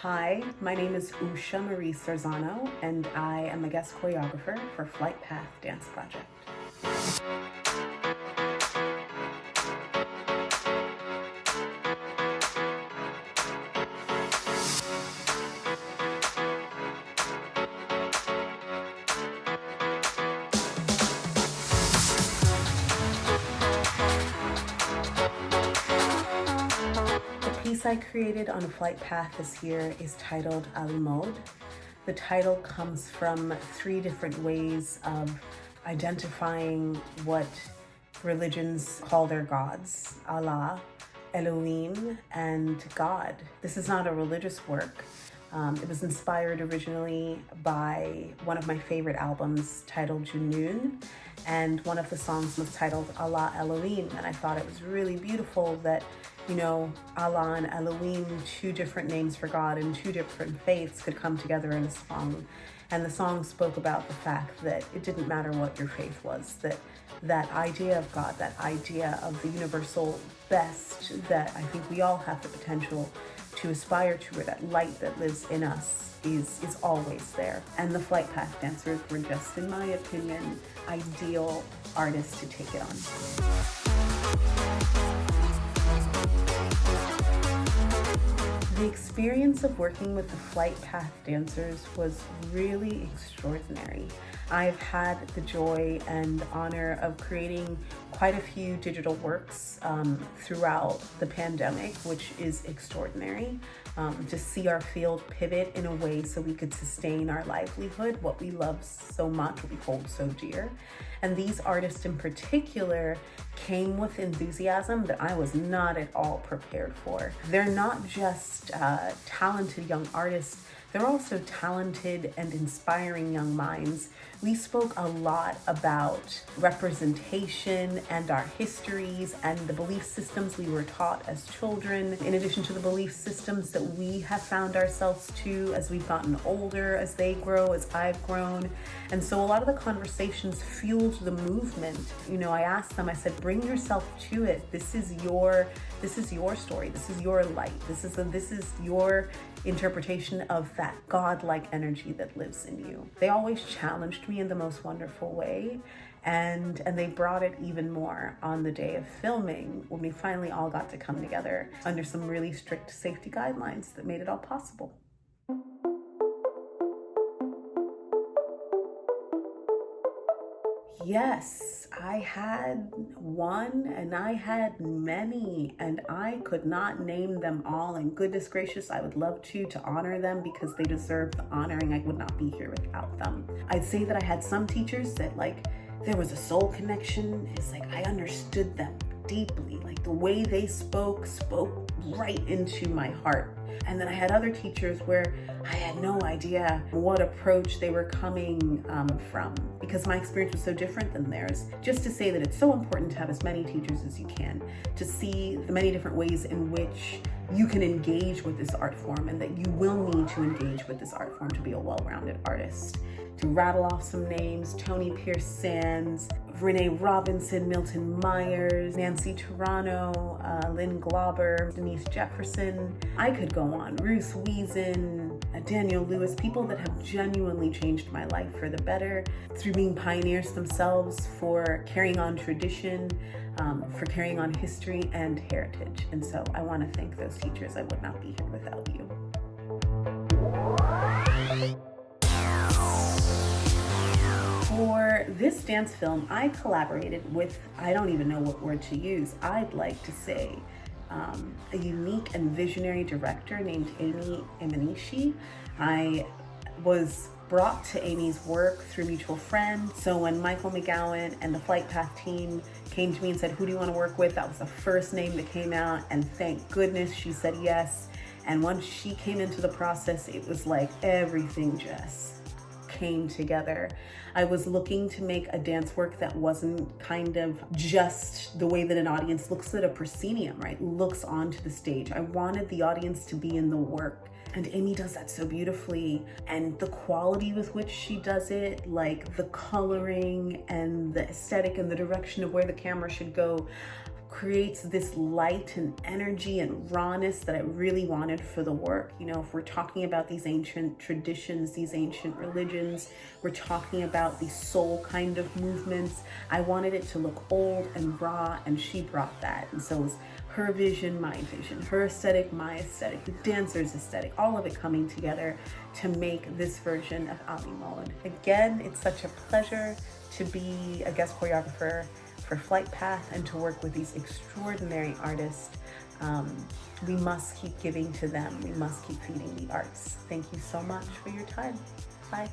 Hi, my name is Yusha-Marie Sorzano, and I am a guest choreographer for Flight Path Dance Project. The piece I created on Flight Path this year is titled Allhimod. The title comes from three different ways of identifying what religions call their gods: Allah, Elohim, and God. This is not a religious work. It was inspired originally by one of my favorite albums titled Junoon, and one of the songs was titled Allah Elohim, and I thought it was really beautiful that, you know, Allah and Elohim, two different names for God and two different faiths, could come together in a song. And the song spoke about the fact that it didn't matter what your faith was, that idea of God, that idea of the universal best that I think we all have the potential to aspire to, or that light that lives in us is always there. And the Flight Path dancers were just, in my opinion, ideal artists to take it on. The experience of working with the Flight Path dancers was really extraordinary. I've had the joy and honor of creating quite a few digital works throughout the pandemic, which is extraordinary. To see our field pivot in a way so we could sustain our livelihood, what we love so much, what we hold so dear. And these artists in particular came with enthusiasm that I was not at all prepared for. They're not just talented young artists, they're also talented and inspiring young minds. We spoke a lot about representation and our histories and the belief systems we were taught as children, in addition to the belief systems that we have found ourselves to as we've gotten older, as they grow, as I've grown. And so a lot of the conversations fueled the movement. You know, I asked them, I said, bring yourself to it. This is your story. This is your light. This is your interpretation of that godlike energy that lives in you. They always challenged me in the most wonderful way, and they brought it even more on the day of filming, when we finally all got to come together under some really strict safety guidelines that made it all possible. Yes, I had one, and I had many, and I could not name them all, and goodness gracious, I would love to honor them because they deserve the honoring. I would not be here without them. I'd say that I had some teachers that, like, there was a soul connection. It's like I understood them deeply, like the way they spoke right into my heart. And then I had other teachers where I had no idea what approach they were coming from, because my experience was so different than theirs. Just to say that it's so important to have as many teachers as you can, to see the many different ways in which you can engage with this art form, and that you will need to engage with this art form to be a well-rounded artist. To rattle off some names: Tony Pierce Sands, Renee Robinson, Milton Myers, Nancy Toronto, Lynn Glauber, Denise Jefferson. I could go on. Ruth Wiesen, Daniel Lewis, people that have genuinely changed my life for the better through being pioneers themselves, for carrying on tradition, for carrying on history and heritage. And so I want to thank those teachers. I would not be here without you. For this dance film, I collaborated with, I don't even know what word to use, I'd like to say, a unique and visionary director named Eimi Imanishi. I was brought to Amy's work through mutual friends. So when Michael McGowan and the Flight Path team came to me and said, who do you want to work with? That was the first name that came out, and thank goodness she said yes. And once she came into the process, it was like everything just came together. I was looking to make a dance work that wasn't kind of just the way that an audience looks at a proscenium, right? Looks onto the stage. I wanted the audience to be in the work. And Amy does that so beautifully. And the quality with which she does it, like the coloring and the aesthetic and the direction of where the camera should go, creates this light and energy and rawness that I really wanted for the work. You know, if we're talking about these ancient traditions, these ancient religions, we're talking about these soul kind of movements, I wanted it to look old and raw, and she brought that. And so it was her vision, my vision, her aesthetic, my aesthetic, the dancer's aesthetic, all of it coming together to make this version of Allhimod. Again, it's such a pleasure to be a guest choreographer for Flight Path and to work with these extraordinary artists. We must keep giving to them. We must keep feeding the arts. Thank you so much for your time. Bye.